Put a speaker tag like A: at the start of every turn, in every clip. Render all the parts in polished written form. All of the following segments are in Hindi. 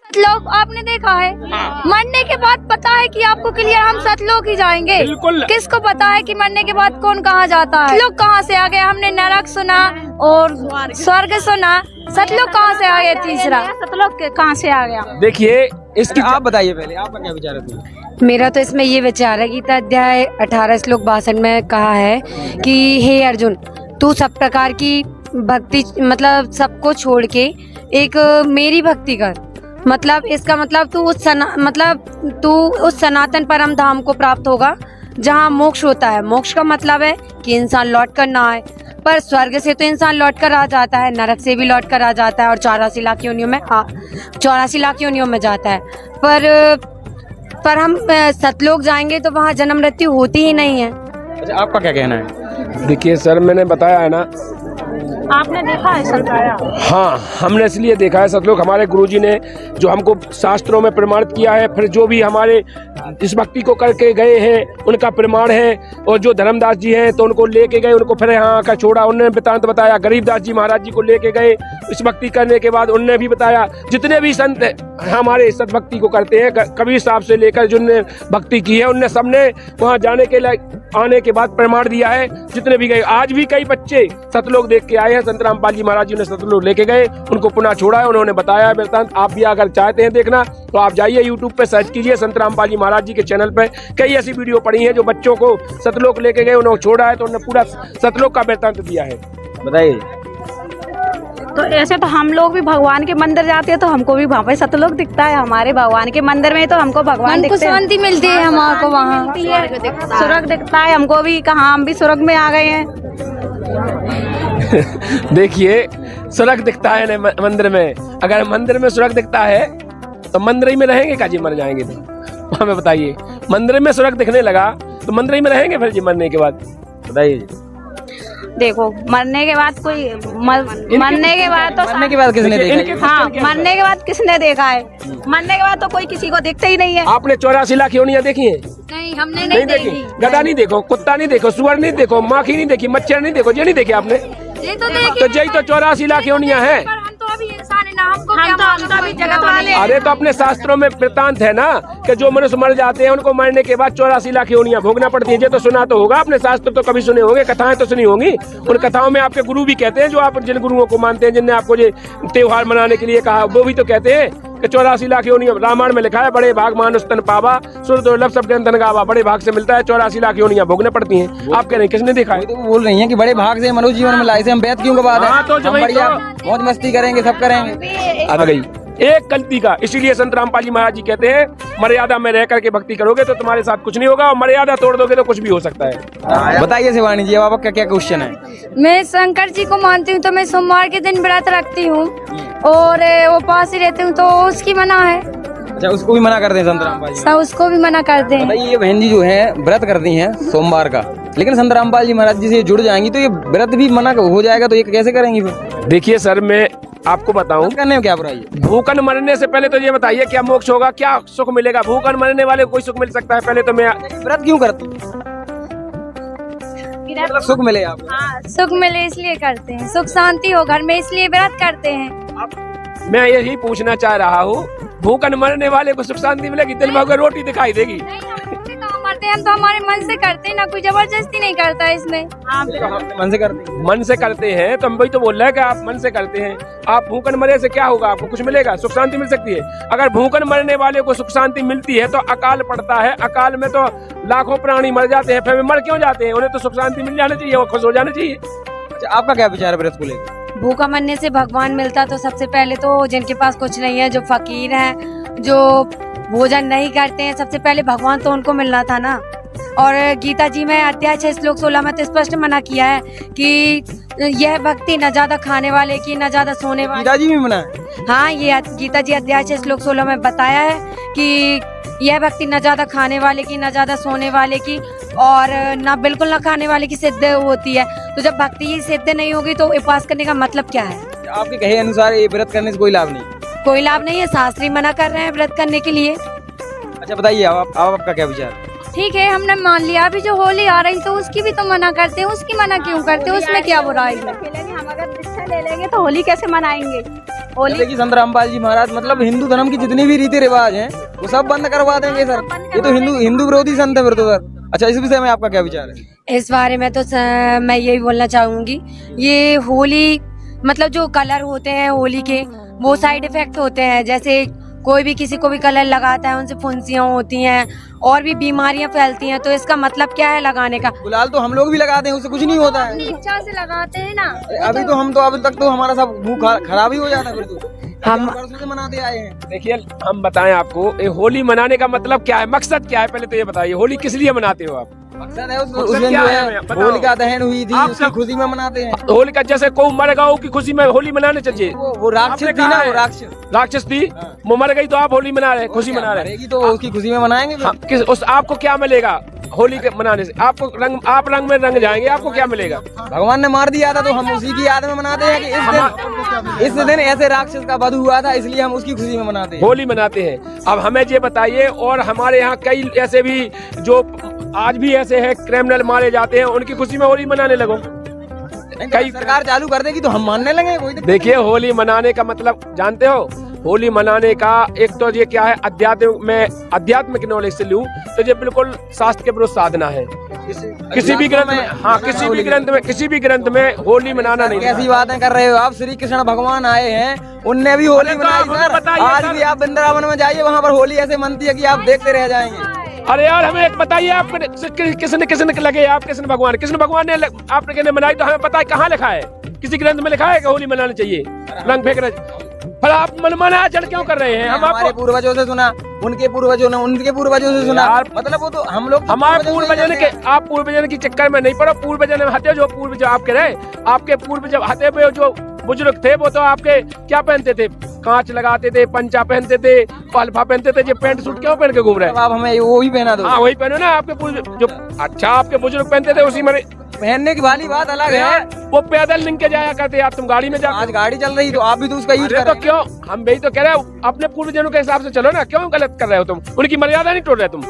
A: सतलोक आपने देखा है? मरने के बाद पता है कि आपको क्लियर हम सतलोक ही जाएंगे।
B: बिल्कुल।
A: किसको पता है कि मरने के बाद कौन कहाँ जाता है? सतलोक कहाँ से आ गए? हमने नरक सुना और स्वर्ग सुना, सतलोक कहाँ से आ गया? तीसरा
C: सतलोक कहाँ से आ गया?
B: देखिए इसकी
D: आप बताइए पहले, आपका क्या विचार है?
E: मेरा तो इसमें ये विचार है, गीता अध्याय 18 श्लोक 62 में कहा है कि हे अर्जुन, तू सब प्रकार की भक्ति मतलब सबको छोड़ के एक मेरी भक्ति कर। मतलब इसका मतलब तू उस सनातन परम धाम को प्राप्त होगा जहाँ मोक्ष होता है। मोक्ष का मतलब है कि इंसान लौट कर ना आए, पर स्वर्ग से तो इंसान लौट कर आ जाता है, नरक से भी लौट कर आ जाता है और 84 लाख योनियों में जाता है। पर हम सतलोक जाएंगे तो वहाँ जन्म मृत्यु होती ही नहीं है।
D: अच्छा, आपका क्या कहना है?
B: देखिए सर, मैंने बताया है ना,
C: आपने देखा है सतलोक?
B: हाँ, हमने इसलिए देखा है सतलोक। हमारे गुरुजी ने जो हमको शास्त्रों में प्रमाणित किया है, फिर जो भी हमारे इस भक्ति को करके गए हैं उनका प्रमाण है। और जो धर्मदास जी हैं तो उनको लेके गए, उनको फिर यहाँ का छोड़ा, उन्होंने वृतांत बताया। गरीबदास जी महाराज जी को लेके गए इस भक्ति करने के बाद, उनने भी बताया। जितने भी संत हमारे सतभक्ति को करते हैं, कबीर साहब से लेकर जिनने भक्ति की है, उनने सबने वहाँ जाने के लिए आने के बाद प्रमाण दिया है। जितने भी गए, आज भी कई बच्चे सतलोक देख के आए हैं। संत रामपाल जी महाराज जी ने सतलोक लेके गए, उनको पुनः छोड़ा है, उन्होंने बताया है वृतांत। आप भी अगर चाहते हैं देखना तो आप जाइए यूट्यूब पे सर्च कीजिए, संत रामपाल जी महाराज जी के चैनल पे कई ऐसी वीडियो पड़ी हैं जो बच्चों को सतलोक लेके गए, उन्होंने छोड़ा है, तो उन्होंने पूरा सतलोक का वृतांत दिया है।
D: बताइए।
C: तो ऐसे तो हम लोग भी भगवान के मंदिर जाते हैं तो हमको भी वहाँ पे सतलोक दिखता है। हमारे भगवान के मंदिर में तो हमको भगवान
A: मन को
C: दिखते हैं।
A: शांति मिलती है हमारे वहाँ,
C: स्वर्ग दिखता है हमको भी। कहाँ हम भी स्वर्ग में आ गए हैं।
B: देखिए, स्वर्ग दिखता है मंदिर में। अगर मंदिर में स्वर्ग दिखता है तो मंदिर ही में रहेंगे का जी? मर जाएंगे तो हमें बताइए। मंदिर में स्वर्ग दिखने लगा तो मंदिर ही में रहेंगे फिर जी मरने के बाद? बताइए।
C: देखो, मरने के बाद मरने के बाद
D: किसने देखा?
C: हाँ, मरने के बाद किसने देखा है? मरने के बाद तो कोई किसी को देखता ही नहीं है।
B: आपने 84 लाख योनियां देखी हैं?
A: नहीं, हमने
B: नहीं देखी। गधा नहीं देखो, कुत्ता नहीं देखो, सुअर नहीं देखो, माखी नहीं देखी, मच्छर नहीं देखो, ये नहीं देखे आपने?
A: ये तो देखी
B: तो यही तो 84 लाख योनियां हैं।
A: पर हम तो अभी इंसान है ना, हमको
C: हम
A: क्या
C: तो
A: मालूम
C: अभी जगत वाले हैं।
B: अरे तो अपने शास्त्रों में वृतांत है ना कि जो मनुष्य मर जाते हैं उनको मरने के बाद 84 लाख योनियां भोगना पड़ती है। ये तो सुना तो होगा आपने, शास्त्र तो कभी सुने होंगे, कथाएं तो सुनी होंगी। उन कथाओं में आपके गुरु भी कहते हैं, जो आप जिन गुरुओं को मानते हैं, जिनने आपको ये त्योहार मनाने के लिए कहा, वो भी तो कहते हैं कि 84 लाख योनियां। रामायण में लिखा है, बड़े भाग मानुष तन पावा, सुर दुर्लभ सब धन गावा। बड़े भाग से मिलता है, 84 लाख योनियां भोगने पड़ती हैं। आप कह रहे हैं किसने देखा है?
D: तो बोल रही हैं कि बड़े भाग से मनुष्य जीवन में लाए से हम बैत क्यों का बात है?
B: हाँ, तो
D: हम बढ़िया मौज मस्ती करेंगे, सब करेंगे।
B: आ गई एक गलती का। इसीलिए संत रामपाल जी महाराज जी कहते हैं, मर्यादा में रह करके भक्ति करोगे तो तुम्हारे साथ कुछ नहीं होगा, और मर्यादा तोड़ दोगे तो कुछ भी हो सकता है।
D: बताइए शिवानी जी, अब आपका क्या क्वेश्चन है?
A: मैं शंकर जी को मानती हूँ तो मैं सोमवार के दिन व्रत रखती हूँ और उपास ही रहती हूँ, तो उसकी मना है।
D: अच्छा, उसको भी मना करते हैं संत रामपाल जी?
A: सब उसको भी मना करते हैं।
D: बताइए, ये बहन जी जो है व्रत करती हैं सोमवार का, लेकिन संत रामपाल जी महाराज जी से जुड़ जाएंगी तो ये व्रत भी मना हो जाएगा, तो ये कैसे करेंगी फिर?
B: देखिए सर, मैं आपको बताऊं,
D: करने में क्या बुराई है?
B: भूखन मरने से पहले तो ये बताइए क्या मोक्ष होगा, क्या सुख मिलेगा? भूखन मरने वाले को कोई सुख मिल सकता है? पहले तो मैं
D: व्रत क्यों करती हैं? मतलब सुख मिले आपको?
A: हाँ, सुख मिले इसलिए करते हैं, सुख शांति हो घर में, इसलिए व्रत करते हैं।
B: मैं यही पूछना चाह रहा हूँ, भूखन मरने वाले को सुख शांति मिलेगी? दिन भर रोटी दिखाई देगी?
A: नहीं, हम रोटी कहाँ मरते हैं, हम तो हमारे मन से करते हैं ना, कोई जबरदस्ती नहीं करता है इसमें।
D: मन से करते हैं?
B: मन से करते हैं तो हम वही तो बोल रहे हैं कि आप मन से करते हैं। आप भूखन मरे से क्या होगा? आपको कुछ मिलेगा? सुख शांति मिल सकती है। अगर भूखन मरने वाले को सुख शांति मिलती है तो अकाल पड़ता है, अकाल में तो लाखों प्राणी मर जाते हैं, फिर मर क्यों जाते हैं? उन्हें तो सुख शांति मिल जाना चाहिए, वो खुश हो जाना चाहिए।
D: अच्छा, आपका क्या विचार है व्रत को लेकर?
E: भूखा मरने से भगवान मिलता तो सबसे पहले तो जिनके पास कुछ नहीं है, जो फकीर हैं, जो भोजन नहीं करते हैं, सबसे पहले भगवान तो उनको मिलना था ना। और गीता जी में अध्याय 6 श्लोक 16 में तो स्पष्ट मना किया है कि यह भक्ति न ज्यादा खाने वाले की, न ज्यादा सोने वाले।
D: गीता जी भी मना है?
E: हाँ, ये गीता जी अध्याय 6 श्लोक 16 में बताया है कि यह भक्ति न ज्यादा खाने वाले की, न ज्यादा सोने वाले की, और न बिल्कुल न खाने वाले की सिद्ध होती है। तो जब भक्ति ही सिद्ध नहीं होगी तो उपास करने का मतलब क्या है?
D: आपके कहे अनुसार ये व्रत करने से कोई लाभ नहीं?
E: कोई लाभ नहीं है, शास्त्री मना कर रहे हैं व्रत करने के लिए।
D: अच्छा, बताइए आपका क्या विचार?
A: ठीक है, हमने मान लिया। अभी जो होली आ रही तो उसकी भी तो मना करते हैं, उसकी मना क्यों करते हैं? उसमें क्या बुराई है?
C: हम अगर दीक्षा ले लेंगे तो होली कैसे मनाएंगे?
D: जैसे कि संत रामपाल जी महाराज मतलब हिंदू धर्म की जितनी भी रीति रिवाज हैं वो सब बंद करवा देंगे सर। ये तो हिंदू विरोधी संत है फिर तो सर। अच्छा, इस विषय में आपका क्या विचार है?
E: इस बारे में तो मैं यही बोलना चाहूंगी, ये होली मतलब जो कलर होते हैं होली के वो साइड इफेक्ट होते हैं। जैसे कोई भी किसी को भी कलर लगाता है उनसे फुंसियां होती हैं और भी बीमारियां फैलती हैं। तो इसका मतलब क्या है लगाने का?
D: गुलाल तो हम लोग भी लगाते हैं, उससे कुछ नहीं होता है।
A: इच्छा से लगाते हैं ना।
D: अभी तो हम तो अभी तक तो हमारा सब मुंह खराब ही हो जाता है फिर तो। हम परसों से मनाते आए हैं।
B: देखिए हम बताएं आपको, ये होली मनाने का मतलब क्या है, मकसद क्या है, पहले तो ये बताइए। होली किस लिए मनाते हो आप?
D: मकसद है उस दिन जो है होलिका दहन हुई थी उसकी खुशी में मनाते हैं।
B: होलिका जैसे को मर गया की खुशी में होली मनाने चाहिए।
D: वो राक्षस थी ना, वो
B: राक्षस थी, वो मर गई तो आप होली मना रहे, खुशी मना रहे,
D: तो उसकी खुशी में मनाएंगे।
B: उस आपको क्या मिलेगा होली के मनाने से? आपको रंग में रंग जाएंगे, आपको क्या मिलेगा?
D: भगवान ने मार दिया था तो हम उसी की याद में मनाते हैं कि इस दिन ऐसे राक्षस का वध हुआ था, इसलिए हम उसकी खुशी में मनाते हैं, होली
B: मनाते हैं। अब हमें ये बताइए, और हमारे यहाँ कई ऐसे भी जो आज भी ऐसे हैं क्रिमिनल मारे जाते हैं, उनकी खुशी में होली मनाने लगो।
D: कई सरकार चालू कर देगी तो हम मानने लगे। कोई
B: देखिए होली मनाने का मतलब जानते हो? होली मनाने का एक तो ये क्या है, आध्यात्मिक नॉलेज से लूं तो ये बिल्कुल शास्त्र के विरुद्ध साधना है। किसी भी ग्रंथ में, हाँ किसी भी ग्रंथ में होली मनाना नहीं।
D: कैसी बातें कर रहे हो आप? श्री कृष्ण भगवान आए हैं, उनने भी होली मनाई सर। आज भी आप वृंदावन में जाइए, वहाँ पर होली ऐसे मनती है कि आप देखते रह जाएंगे।
B: अरे यार हमें एक बताइए, आप किसने लगे? आप कृष्ण भगवान ने आपने मनाई तो हमें पता है कहाँ लिखा है? किसी ग्रंथ में लिखा है कि होली मनानी चाहिए? रंग फेंक रहे, पर आप मनमाना चढ़ क्यों कर रहे हैं? हम
D: हमारे पूर्वजों से सुना, उनके पूर्वजों ने उनके पूर्वजों से सुना, मतलब वो तो हम लोग
B: हमारे पूर्वजन के, आप पूर्वजन की चक्कर में नहीं पड़ो। पूर्वजन हते जो पूर्वज आपके रहे, आपके पूर्वज हते पे जो बुजुर्ग थे वो तो आपके क्या पहनते थे? कांच लगाते थे, पंचा पहनते थे, अल्फा पहनते थे। ये पैंट सूट क्यों पहन के घूम रहे हैं?
D: आप हमें वही पहना दो।
B: हाँ वही पहनो ना, आपके पूर्वज जो अच्छा आपके बुजुर्ग पहनते थे उसी में
D: पहनने की वाली बात अलग है।
B: वो पैदल लिंक के जाया करते, आप तुम गाड़ी में जा।
D: आज गाड़ी चल रही तो आप भी तो उसका यूज कर रहे हो।
B: तो क्यों? हम भी तो कह रहे हो अपने पूर्वजनों के हिसाब से चलो ना, क्यों गलत कर रहे हो तुम? उनकी मर्यादा नहीं तोड़ रहे तुम,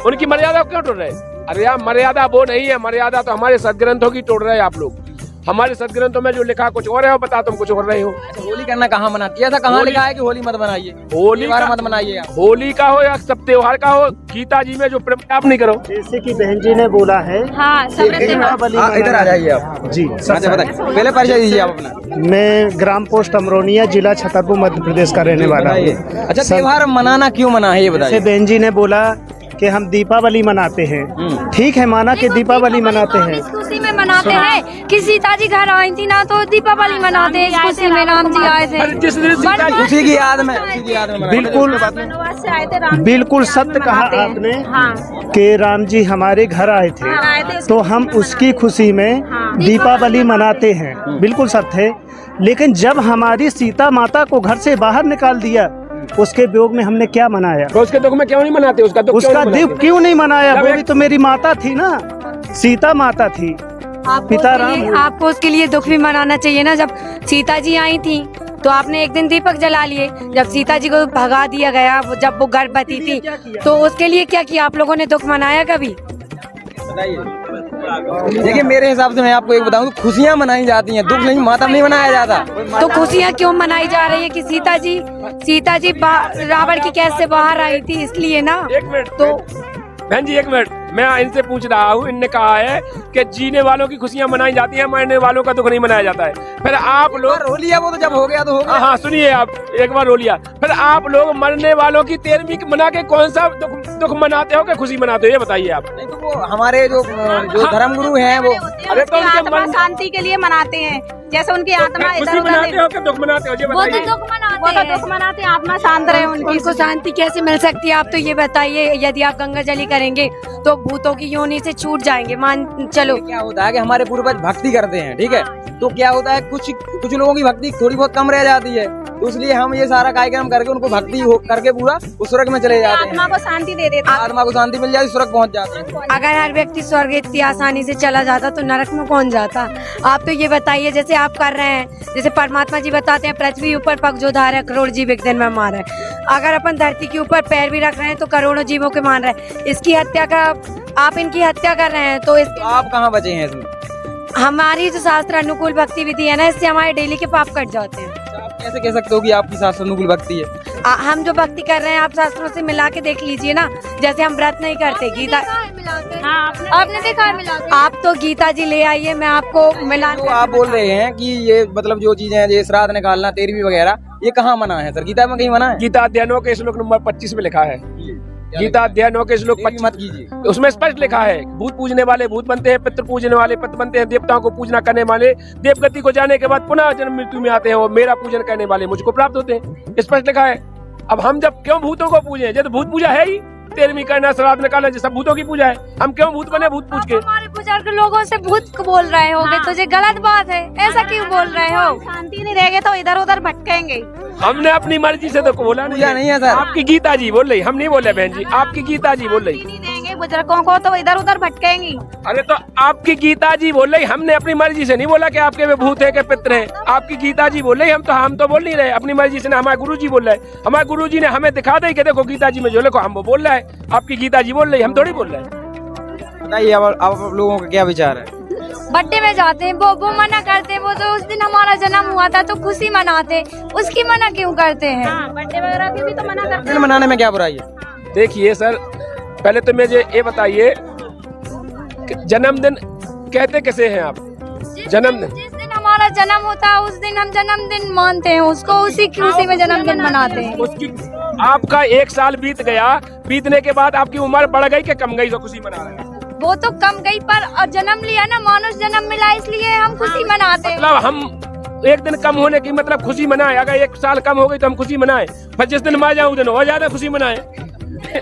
B: उनकी मर्यादा क्यों तोड़ रहे? अरे यार मर्यादा वो नहीं है, मर्यादा तो हमारे सदग्रंथों की तोड़ रहे हैं आप लोग। हमारे सदग्रंथों में जो लिखा कुछ और है, वो बता तुम कुछ और रहे हो।
D: होली करना कहाँ मना किया था? कहाँ लिखा है कि होली मत बनाइए,
B: होली
D: मत मनाइए?
B: होली का हो या सब त्योहार का हो, गीता जी में जो आप नहीं करो।
F: जैसे कि बहन जी ने बोला है,
C: हाँ,
D: इधर आ जाइए आप
F: जी।
D: पहले परिचय दीजिए आप अपना।
F: मैं ग्राम पोस्ट अमरोनिया, जिला छतरपुर, मध्य प्रदेश का रहने वाला हूँ।
D: अच्छा, त्योहार मनाना क्यों मना है ये बताइए।
F: जैसे बहन जी ने बोला कि हम दीपावली मनाते हैं, ठीक है, माना कि दीपावली मनाते हैं,
A: इस खुशी में मनाते हैं कि सीता जी घर आई थी ना, तो दीपावली मनाते हैं इस खुशी में, राम जी आए थे
D: उसी की याद में
F: बिल्कुल सत्य कहा आपने कि राम जी हमारे घर आए थे, तो हम उसकी खुशी में दीपावली मनाते हैं, बिल्कुल सत्य है। लेकिन जब हमारी सीता माता को घर से बाहर निकाल दिया, उसके वियोग में हमने क्या मनाया?
B: तो उसके दुख में क्यों नहीं मनाते? उसका दुख
F: क्यों नहीं मनाया? वो भी तो मेरी माता थी ना, सीता माता थी, पिता राम।
E: आपको उसके लिए दुख भी मनाना चाहिए ना। जब सीता जी आई थी तो आपने एक दिन दीपक जला लिए, जब सीता जी को भगा दिया गया, जब वो गर्भवती थी, तो उसके लिए क्या किया? आप लोगों ने दुख मनाया कभी?
D: देखिए मेरे हिसाब से मैं आपको एक बताऊं, खुशियाँ मनाई जाती हैं, दुख नहीं, मातम नहीं मनाया जाता।
E: तो खुशियाँ क्यों मनाई जा रही है कि सीता जी रावण की कैद से बाहर आई थी, इसलिए ना।
B: एक मिनट तो बहन जी, एक मिनट, मैं इनसे पूछ रहा हूँ। इनने कहा है कि जीने वालों की खुशियाँ मनाई जाती हैं, मरने वालों का दुख नहीं मनाया जाता है। फिर आप लोग
D: रो लिया, वो तो जब हो गया तो हो गया।
B: हाँ सुनिए, आप एक बार रो लिया, फिर आप लोग मरने वालों की 13वीं मना के कौन सा दुख मनाते हो कि खुशी मनाते हो? ये बताइए आप।
D: नहीं तो वो हमारे जो धर्मगुरु हैं वो
B: अरे तो उनके
C: आत्मा शांति के लिए मनाते हैं, जैसे उनकी आत्मा
B: खुशी मनाते हो कि दुख मनाते हो? ये
A: वो तो
B: बताइए।
A: दुख मनाते हैं,
C: आत्मा शांत रहे उनकी।
E: उनको शांति कैसे मिल सकती है? आप तो ये बताइए, यदि आप गंगा जली करेंगे तो भूतों की योनि से छूट जाएंगे, मान चलो।
D: क्या होता है कि हमारे पूर्वज भक्ति करते हैं, ठीक है, तो क्या होता है कुछ लोगों की भक्ति थोड़ी बहुत कम रह जाती है, तो इसलिए हम ये सारा कार्यक्रम करके उनको भक्ति करके पूरा उस स्वर्ग में चले जाते हैं।
C: आत्मा को शांति दे देते हैं,
D: आत्मा को शांति मिल जाती, स्वर्ग पहुंच जाते हैं।
E: अगर हर व्यक्ति स्वर्ग इतनी आसानी से चला जाता तो नरक में कौन जाता? आप तो ये बताइए, जैसे आप कर रहे हैं, जैसे परमात्मा जी बताते हैं, पृथ्वी ऊपर पग जो धारा करोड़ जीव एक दिन में मार है। अगर अपन धरती के ऊपर पैर भी रख रहे हैं तो करोड़ों जीवों के मान रहे हैं। इसकी हत्या का आप इनकी हत्या कर रहे हैं, तो
D: आप कहाँ बचे हैं इसमें?
E: हमारी जो शास्त्र अनुकूल भक्ति विधि है ना, इससे हमारे डेली के पाप कट जाते हैं।
D: कैसे कह सकते हो कि आपकी सास अनुकूल भक्ति है?
E: हम जो भक्ति कर रहे हैं आप शास्त्रों से मिला के देख लीजिए ना। जैसे हम व्रत नहीं करते गीता,
A: आपने देखा है मिला के?
E: आप तो गीता जी ले आइए, मैं आपको मिला।
D: तो आप बोल रहे हैं कि ये मतलब जो चीजें हैं, ये श्राद्ध निकालना, तेरहवीं वगैरह, ये कहाँ मना है सर? गीता में कहीं मना है?
B: गीता अध्याय 9 के श्लोक नंबर 25 में लिखा है। गीता अध्याय 9 के श्लोक 25
D: मत कीजिए,
B: उसमें स्पष्ट लिखा है, भूत पूजने वाले भूत बनते हैं, पितृ पूजने वाले पितृ बनते हैं, देवताओं को पूजना करने वाले देवगति को जाने के बाद पुनः जन्म मृत्यु में आते हैं और मेरा पूजन करने वाले मुझको प्राप्त होते हैं। स्पष्ट लिखा है। अब हम जब क्यों भूतों को पूजे? जब भूत पूजा है ही, 13वीं करना, श्राद्ध निकालना, सब भूतों की पूजा है। हम क्यों भूत बने भूत पूज के?
A: हमारे बुजुर्ग लोगों से भूत को बोल रहे होगे, तुझे गलत बात है, ऐसा क्यों बोल रहे हो?
C: शांति नहीं रहेगी तो इधर उधर भटकेंगे।
B: हमने अपनी मर्जी से तो बोला
D: पूजा नहीं है सर।
B: आपकी गीता जी बोल रही, हम नहीं बोले बहन जी, आपकी गीता जी बोल रही।
C: नहीं देंगे बुजुर्गों को तो इधर उधर भटकेंगी।
B: अरे तो आपकी गीता जी बोल रही, हमने अपनी मर्जी से नहीं बोला कि आपके में भूत है के पितर है। आपकी गीता जी बोल रही, हम तो बोल नहीं रहे अपनी मर्जी से ना, हमारे गुरु जी बोल रहे। हमारे गुरु जी ने हमें दिखा दे कि देखो गीता जी में जो लिखो, हम वो बोल रहे हैं। आपकी गीता जी बोल रही, हम थोड़ी बोल रहे हैं।
D: बताइए अब आप लोगों का क्या विचार है?
A: बर्थडे में जाते हैं, वो मना करते हैं। वो तो उस दिन हमारा जन्म हुआ था तो खुशी मनाते, उसकी मना क्यों करते हैं?
C: बर्थडे वगैरह की भी तो मना करते
D: दिन मनाने में क्या बुराई है?
B: देखिए सर, पहले तो मुझे ये बताइए कि जन्मदिन कहते कैसे हैं आप? जन्मदिन
A: जिस दिन हमारा जन्म होता है उस दिन हम जन्मदिन मानते हैं उसको, उसी खुशी में जन्मदिन मनाते हैं।
B: उसकी आपका 1 साल बीत गया, बीतने के बाद आपकी उम्र बढ़ गई कि कम गई तो खुशी मना रहे हैं?
A: वो तो कम गई पर जन्म लिया ना, मानुष जन्म मिला, इसलिए हम खुशी मनाते हैं।
B: मतलब हम एक दिन कम होने की मतलब खुशी मनाए। अगर 1 साल कम हो गई तो हम खुशी मनाए, पर जिस दिन मर जाऊं उस दिन और ज्यादा खुशी मनाए। उस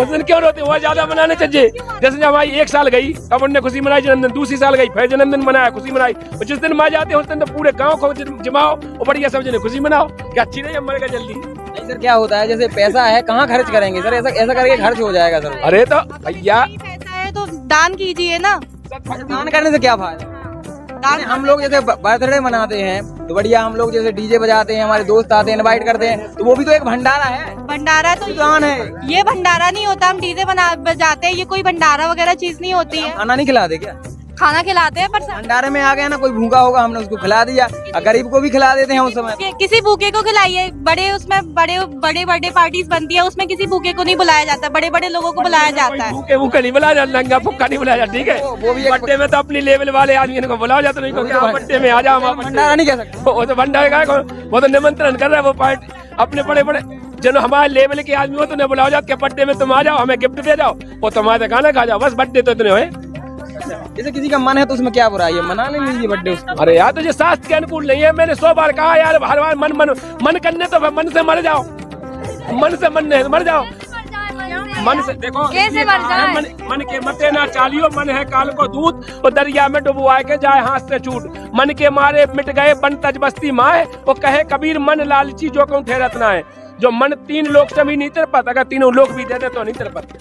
B: दिन क्यों रोते? वो ज्यादा मनाने चाहिए। जैसे जब हमारी 1 साल गई तब उन्होंने खुशी मनाई जन्मदिन, दूसरी साल गई फिर जन्मदिन मनाया, खुशी मनाई। और जिस दिन मर जाते उस दिन तो पूरे गाँव को जमाओ और बढ़िया सब जने खुशी मनाओ। क्या अच्छी नहीं, हम मरेगा जल्दी।
D: नहीं सर, क्या होता है जैसे पैसा है कहाँ खर्च करेंगे सर? ऐसा करके खर्च हो जाएगा सर।
B: अरे तो भैया
C: पैसा है तो दान कीजिए ना।
D: दान करने से क्या फायदा? हम लोग जैसे बर्थडे मनाते हैं तो बढ़िया, हम लोग जैसे डीजे बजाते हैं, हमारे दोस्त आते हैं, इनवाइट करते हैं, तो वो भी तो एक भंडारा है।
C: भंडारा तो
D: दान है।
C: ये भंडारा नहीं होता, हम डीजे बजाते हैं, ये कोई भंडारा वगैरह चीज नहीं होती है।
D: खाना नहीं खिलाते क्या?
C: खाना खिलाते हैं पर
D: भंडारे में आ गया ना, कोई भूखा होगा हमने उसको खिला दिया, और गरीब को भी खिला देते हैं उस समय।
C: किसी भूखे को खिलाइए। बड़े उसमें बड़े बर्थडे पार्टीज बनती है, उसमें किसी भूखे को नहीं बुलाया जाता, बड़े बड़े लोगों को बुलाया जाता है।
B: भूखे भूखे नहीं बुलाया जाता, नंगा फुक्का नहीं बुलाया जाता, ठीक है?
D: वो भी
B: बर्थडे में तो अपनी लेवल वाले आदमी को बुलाया जाता, नहीं बर्थडे में आ जाओ।
D: भंडारा नहीं कह सकते।
B: वो तो भंडारा का वो तो निमंत्रण कर रहा है, वो पार्टी अपने बड़े बड़े जो हमारे लेवल के आदमी हो तो उन्हें बुलाओ जाओ कि बर्थडे में तुम आ जाओ, हमें गिफ्ट दे जाओ, वो तुम्हारे खाना खा जाओ, बस बर्थडे तो इतने हुए।
D: जैसे किसी का मन है तो उसमें क्या बुराई है? मना नहीं लीजिए बर्थडे उसका।
B: अरे यार, तुझे शास्त्र के अनुकूल नहीं है। मैंने 100 बार कहा यार, हर बार मन करने तो मन से मर जाओ, मन से मर जाओ, मन से देखो
A: कैसे मर जाए?
B: मन के मते ना चालियो, मन है काल को दूत, और दरिया में डुबवाए के जाए हाथ से छूट। मन के मारे मिट गए बन तज बस्ती माए, वो कहे कबीर मन लालची जो कहूँ ठहरत ना है। जो मन 3 लोक से भी नहीं तरपत, अगर तीनों लोक भी दे दे तो नहीं तरपत।